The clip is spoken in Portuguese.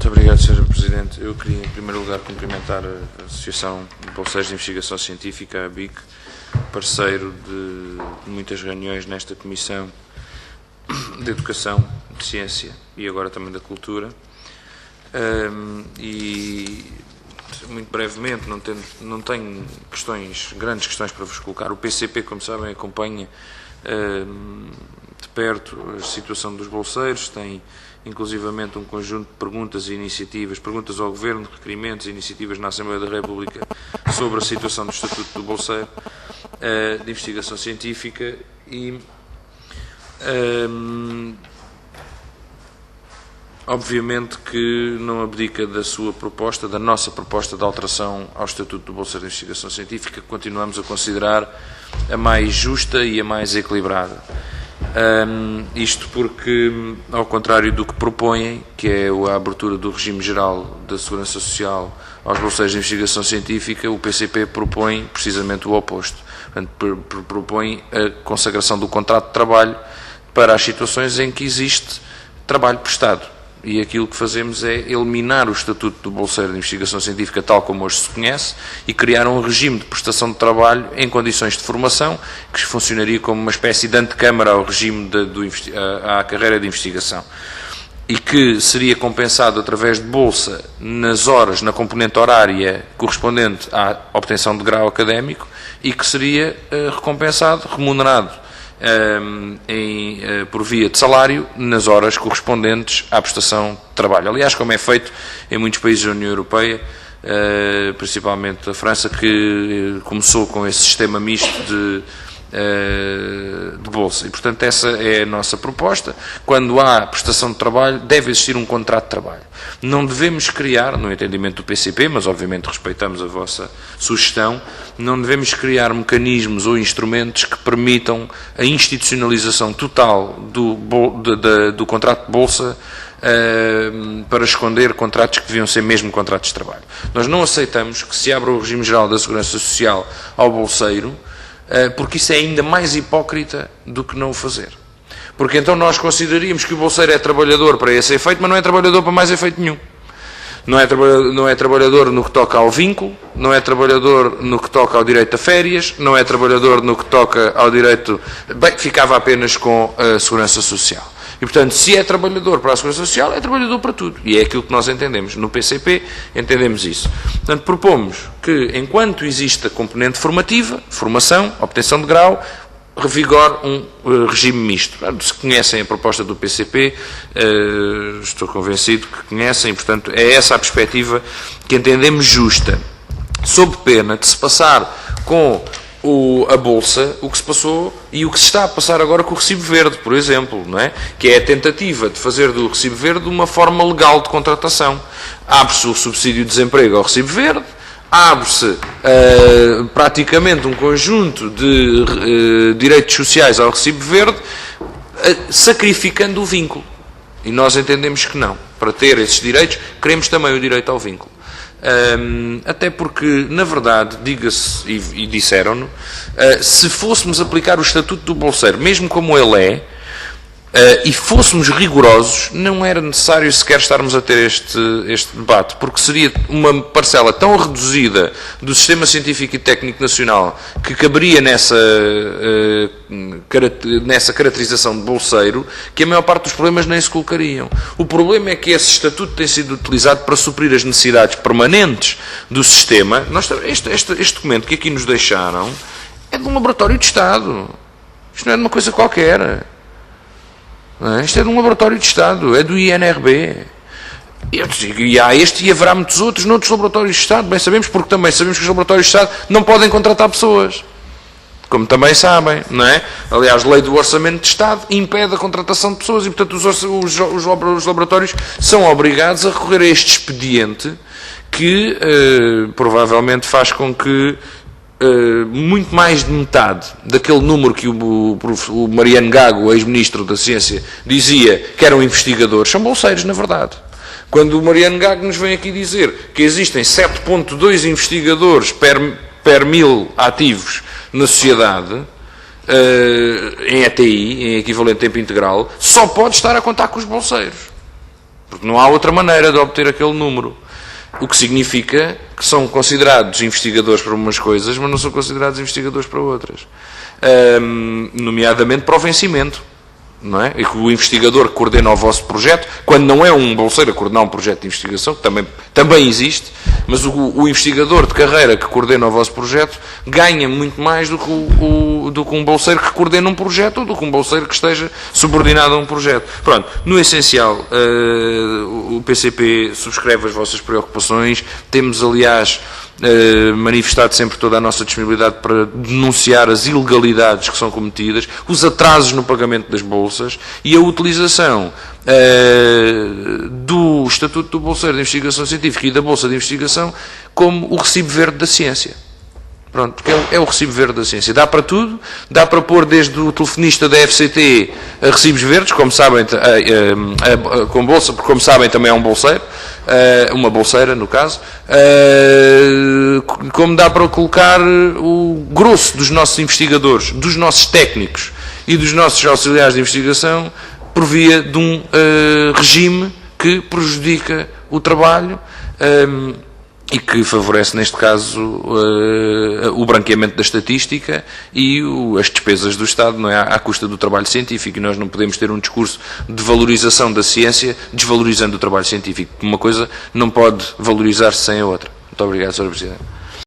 Muito obrigado, Sr. Presidente. Eu queria, em primeiro lugar, cumprimentar a Associação de Bolseiros de Investigação Científica, a ABIC, parceiro de muitas reuniões nesta Comissão de Educação, de Ciência e agora também da Cultura. E, muito brevemente, não tenho grandes questões para vos colocar. O PCP, como sabem, acompanha de perto a situação dos bolseiros, tem inclusivamente um conjunto de perguntas e iniciativas, perguntas ao Governo, requerimentos e iniciativas na Assembleia da República sobre a situação do Estatuto do Bolseiro de Investigação Científica e, obviamente que não abdica da sua proposta, da nossa proposta de alteração ao Estatuto do Bolseiro de Investigação Científica, que continuamos a considerar a mais justa e a mais equilibrada. Isto porque, ao contrário do que propõem, que é a abertura do regime geral da Segurança Social aos bolseiros de investigação científica, o PCP propõe precisamente o oposto. Portanto, propõe a consagração do contrato de trabalho para as situações em que existe trabalho prestado. E aquilo que fazemos é eliminar o Estatuto do Bolseiro de Investigação Científica tal como hoje se conhece e criar um regime de prestação de trabalho em condições de formação que funcionaria como uma espécie de antecâmara ao regime à carreira de investigação e que seria compensado através de bolsa nas horas, na componente horária correspondente à obtenção de grau académico e que seria recompensado, remunerado por via de salário nas horas correspondentes à prestação de trabalho. Aliás, como é feito em muitos países da União Europeia, principalmente a França, que começou com esse sistema misto de bolsa. E, portanto, essa é a nossa proposta. Quando há prestação de trabalho, deve existir um contrato de trabalho. Não devemos criar, no entendimento do PCP, mas obviamente respeitamos a vossa sugestão, não devemos criar mecanismos ou instrumentos que permitam a institucionalização total do contrato de bolsa para esconder contratos que deviam ser mesmo contratos de trabalho. Nós não aceitamos que se abra o regime geral da Segurança Social ao bolseiro, porque isso é ainda mais hipócrita do que não o fazer. Porque então nós consideraríamos que o bolseiro é trabalhador para esse efeito, mas não é trabalhador para mais efeito nenhum. Não é trabalhador no que toca ao vínculo, não é trabalhador no que toca ao direito a férias, não é trabalhador no que toca ao direito... Bem, ficava apenas com a Segurança Social. E, portanto, se é trabalhador para a Segurança Social, é trabalhador para tudo. E é aquilo que nós entendemos. No PCP, entendemos isso. Portanto, propomos que, enquanto existe a componente formativa, formação, obtenção de grau, revigore um regime misto. Se conhecem a proposta do PCP, estou convencido que conhecem, e, portanto, é essa a perspectiva que entendemos justa. Sob pena de se passar com a Bolsa, o que se passou e o que se está a passar agora com o Recibo Verde, por exemplo, não é? Que é a tentativa de fazer do Recibo Verde uma forma legal de contratação. Abre-se o subsídio de desemprego ao Recibo Verde, abre-se praticamente um conjunto de direitos sociais ao Recibo Verde, sacrificando o vínculo. E nós entendemos que não. Para ter esses direitos, queremos também o direito ao vínculo. Até porque, na verdade, diga-se, e disseram-no, se fôssemos aplicar o Estatuto do Bolseiro, mesmo como ele é, e fôssemos rigorosos, não era necessário sequer estarmos a ter este debate, porque seria uma parcela tão reduzida do Sistema Científico e Técnico Nacional que caberia nessa caracterização de bolseiro, que a maior parte dos problemas nem se colocariam. O problema é que esse estatuto tem sido utilizado para suprir as necessidades permanentes do sistema. Este documento que aqui nos deixaram é de um laboratório de Estado. Isto não é de uma coisa qualquer. Isto é de um laboratório de Estado, é do INRB. E há este e haverá muitos outros noutros laboratórios de Estado, bem sabemos, porque também sabemos que os laboratórios de Estado não podem contratar pessoas. Como também sabem, não é? Aliás, a lei do orçamento de Estado impede a contratação de pessoas e, portanto, os laboratórios são obrigados a recorrer a este expediente que provavelmente faz com que muito mais de metade daquele número que o Mariano Gago, ex-ministro da Ciência, dizia que eram investigadores, são bolseiros, na verdade. Quando o Mariano Gago nos vem aqui dizer que existem 7,2 investigadores per 1000 ativos na sociedade, em ETI, em equivalente tempo integral, só pode estar a contar com os bolseiros. porque não há outra maneira de obter aquele número. O que significa que são considerados investigadores para umas coisas, mas não são considerados investigadores para outras. Nomeadamente para o vencimento. Não é? E que o investigador que coordena o vosso projeto, quando não é um bolseiro a coordenar um projeto de investigação, que também existe, mas o investigador de carreira que coordena o vosso projeto ganha muito mais do que um bolseiro que coordena um projeto ou do que um bolseiro que esteja subordinado a um projeto. Pronto, no essencial, o PCP subscreve as vossas preocupações. Temos, aliás, manifestado sempre toda a nossa disponibilidade para denunciar as ilegalidades que são cometidas, os atrasos no pagamento das bolsas e a utilização do Estatuto do Bolseiro de Investigação Científica e da Bolsa de Investigação como o recibo verde da ciência. Pronto, porque é o recibo verde da ciência. Dá para tudo, dá para pôr desde o telefonista da FCT a recibos verdes, como sabem, com bolsa, porque como sabem também é um bolseiro, uma bolseira no caso, como dá para colocar o grosso dos nossos investigadores, dos nossos técnicos e dos nossos auxiliares de investigação por via de um regime que prejudica o trabalho e que favorece, neste caso, o branqueamento da estatística e as despesas do Estado, não é, à custa do trabalho científico. E nós não podemos ter um discurso de valorização da ciência desvalorizando o trabalho científico. Uma coisa não pode valorizar-se sem a outra. Muito obrigado, Sr. Presidente.